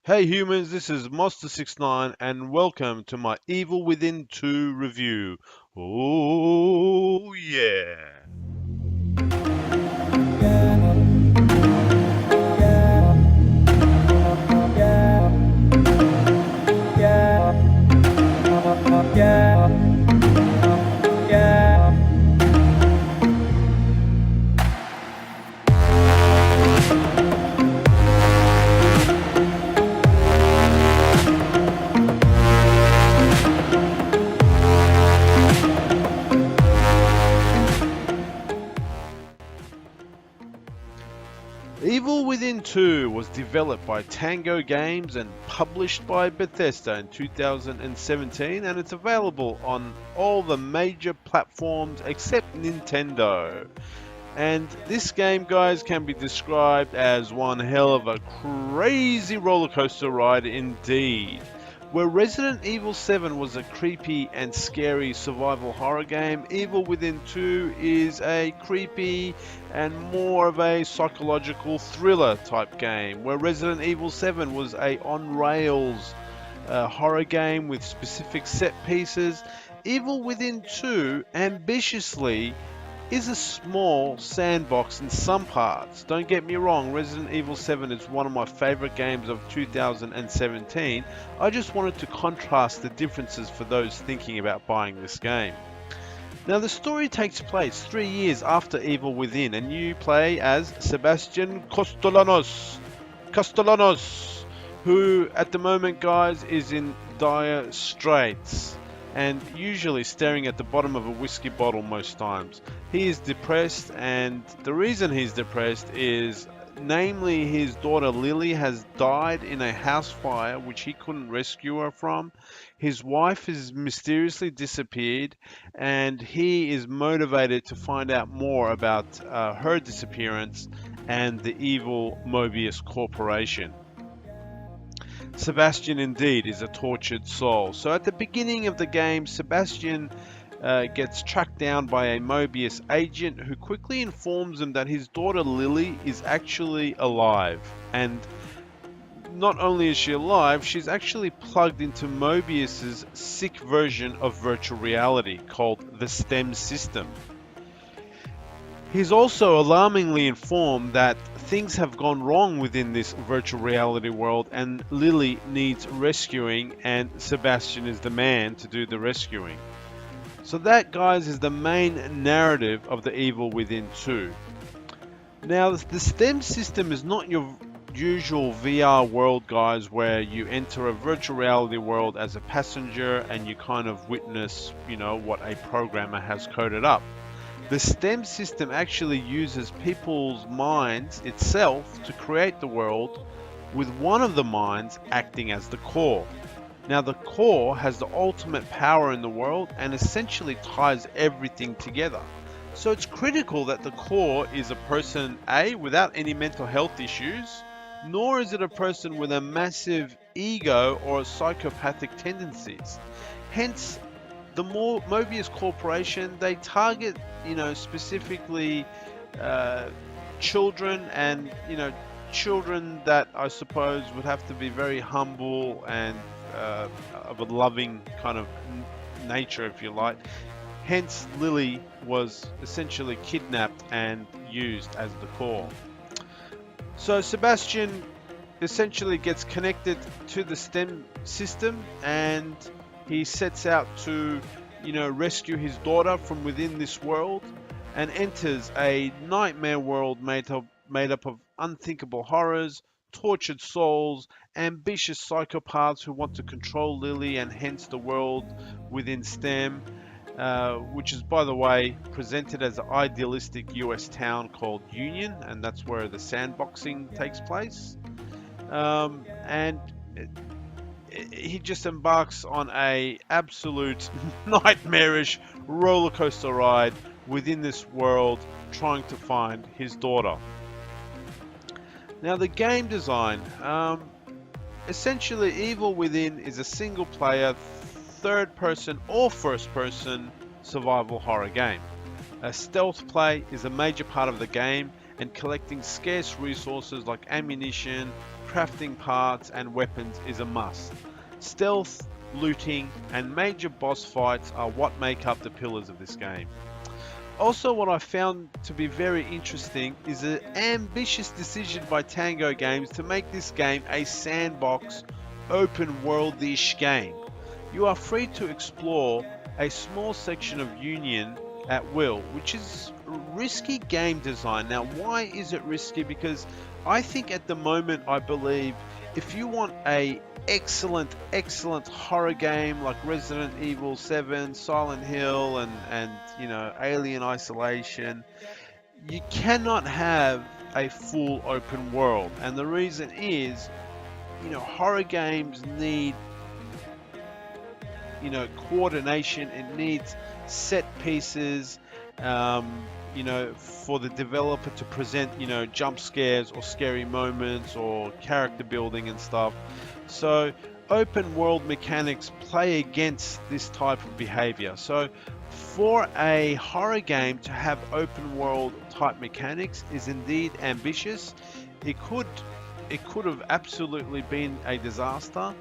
Hey humans, this is Monster69 and welcome to my Evil Within 2 review. Oh yeah. Evil Within 2 was developed by Tango Games and published by Bethesda in 2017, and it's available on all the major platforms except Nintendo. And this game, guys, can be described as one hell of a crazy roller coaster ride indeed. Where Resident Evil 7 was a creepy and scary survival horror game, Evil Within 2 is a creepy and more of a psychological thriller type game. Where Resident Evil 7 was a on-rails horror game with specific set pieces, Evil Within 2 ambitiously is a small sandbox in some parts. Don't get me wrong, Resident Evil 7 is one of my favorite games of 2017. I just wanted to contrast the differences for those thinking about buying this game. Now, the story takes place 3 years after Evil Within, and you play as Sebastian Castellanos, who at the moment, guys, is in dire straits and usually staring at the bottom of a whiskey bottle most times. He is depressed, and the reason he's depressed is namely his daughter Lily has died in a house fire which he couldn't rescue her from. His wife has mysteriously disappeared, and he is motivated to find out more about her disappearance and the evil Mobius Corporation. Sebastian indeed is a tortured soul. So at the beginning of the game, Sebastian gets tracked down by a Mobius agent who quickly informs him that his daughter Lily is actually alive. And not only is she alive, she's actually plugged into Mobius's sick version of virtual reality called the STEM system. He's also alarmingly informed that things have gone wrong within this virtual reality world and Lily needs rescuing, and Sebastian is the man to do the rescuing. So that, guys, is the main narrative of the Evil Within 2. Now, the STEM system is not your usual VR world, guys, where you enter a virtual reality world as a passenger and you kind of witness, what a programmer has coded up. The STEM system actually uses people's minds itself to create the world, with one of the minds acting as the core. Now, the core has the ultimate power in the world and essentially ties everything together. So it's critical that the core is a person A, without any mental health issues, nor is it a person with a massive ego or psychopathic tendencies. Hence, the Mobius Corporation, they target, specifically children, and, children that I suppose would have to be very humble and of a loving kind of nature, if you like. Hence, Lily was essentially kidnapped and used as the core. So Sebastian essentially gets connected to the STEM system, and he sets out to, rescue his daughter from within this world, and enters a nightmare world made up of unthinkable horrors, tortured souls, ambitious psychopaths who want to control Lily and hence the world within STEM, which is, by the way, presented as an idealistic US town called Union, and that's where the sandboxing takes place. And he just embarks on a absolute nightmarish roller coaster ride within this world, trying to find his daughter. Now, the game design, essentially Evil Within is a single player, third person or first person survival horror game. Stealth play is a major part of the game, and collecting scarce resources like ammunition, crafting parts and weapons is a must. Stealth, looting, and major boss fights are what make up the pillars of this game. Also, what I found to be very interesting is an ambitious decision by Tango Games to make this game a sandbox, open world-ish game. You are free to explore a small section of Union at will, which is risky game design. Now, why is it risky? Because I think at the moment, I believe if you want a excellent horror game like Resident Evil 7, Silent Hill, and Alien Isolation, you cannot have a full open world. And the reason is, horror games need coordination. It needs set pieces, for the developer to present, jump scares or scary moments or character building and stuff. So open world mechanics play against this type of behavior. So for a horror game to have open world type mechanics is indeed ambitious. It could have absolutely been a disaster.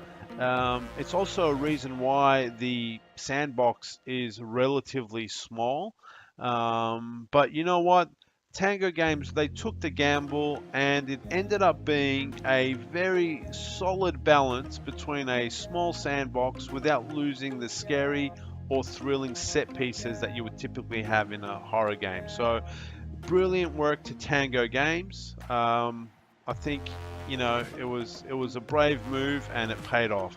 It's also a reason why the sandbox is relatively small. But you know what? Tango Games, they took the gamble and it ended up being a very solid balance between a small sandbox without losing the scary or thrilling set pieces that you would typically have in a horror game. So brilliant work to Tango Games. I think it was a brave move and it paid off.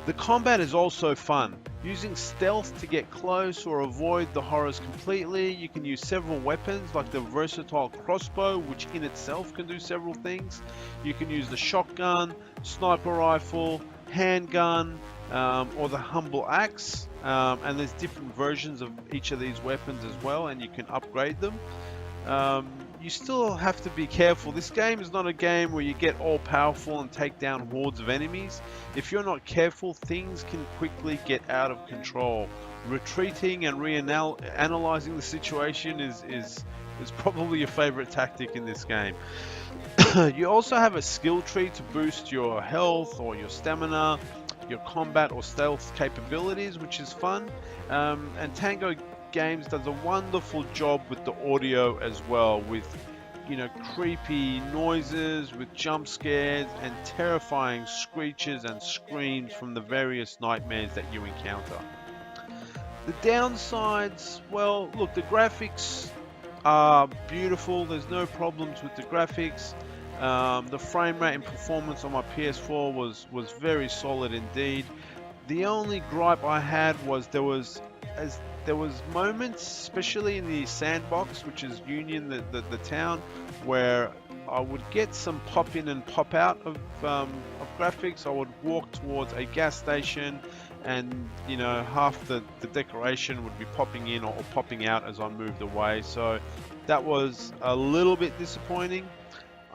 The combat is also fun. Using stealth to get close or avoid the horrors completely. You can use several weapons like the versatile crossbow, which in itself can do several things. You can use the shotgun, sniper rifle, handgun, or the humble axe. And there's different versions of each of these weapons as well, and you can upgrade them. You still have to be careful. This game is not a game where you get all powerful and take down hordes of enemies. If you're not careful, things can quickly get out of control. Retreating and reanalyzing the situation is probably your favorite tactic in this game. You also have a skill tree to boost your health or your stamina, your combat or stealth capabilities, which is fun. And Tango Games does a wonderful job with the audio as well, with creepy noises, with jump scares and terrifying screeches and screams from the various nightmares that you encounter. The downsides, well, look, the graphics are beautiful. There's no problems with the graphics. The frame rate and performance on my PS4 was very solid indeed. The only gripe I had was there was moments, especially in the sandbox, which is Union, the town, where I would get some pop in and pop out of graphics. I would walk towards a gas station and half the decoration would be popping in or popping out as I moved away. So that was a little bit disappointing.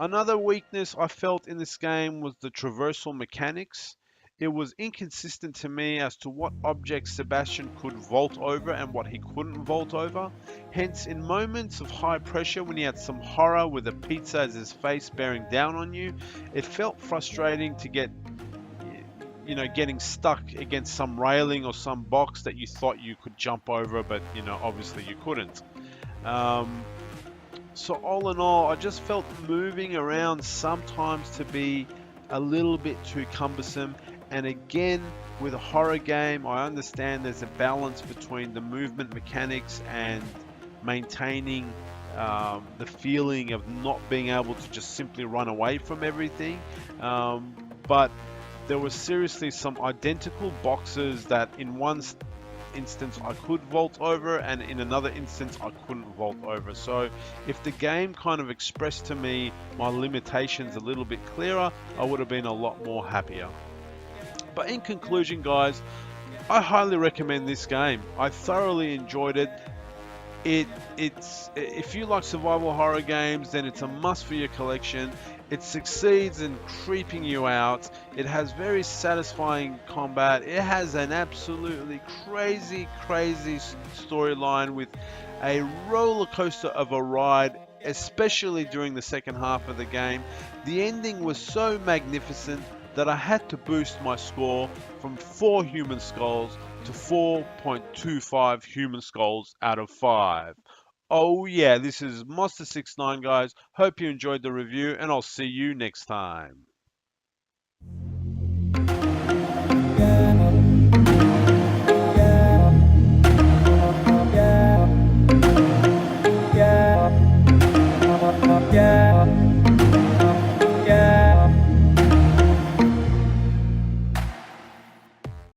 Another weakness I felt in this game was the traversal mechanics. It was inconsistent to me as to what objects Sebastian could vault over and what he couldn't vault over. Hence, in moments of high pressure, when he had some horror with a pizza as his face bearing down on you, it felt frustrating to get, getting stuck against some railing or some box that you thought you could jump over, but, obviously you couldn't. So all in all, I just felt moving around sometimes to be a little bit too cumbersome. And again, with a horror game, I understand there's a balance between the movement mechanics and maintaining the feeling of not being able to just simply run away from everything. But there were seriously some identical boxes that in one instance I could vault over and in another instance I couldn't vault over. So if the game kind of expressed to me my limitations a little bit clearer, I would have been a lot more happier. But in conclusion, guys, I highly recommend this game. I thoroughly enjoyed it. It's if you like survival horror games, then it's a must for your collection. It succeeds in creeping you out. It has very satisfying combat. It has an absolutely crazy storyline with a roller coaster of a ride especially during the second half of the game. The ending was so magnificent that I had to boost my score from 4 human skulls to 4.25 human skulls out of 5. Oh yeah, this is Monster69 guys. Hope you enjoyed the review and I'll see you next time.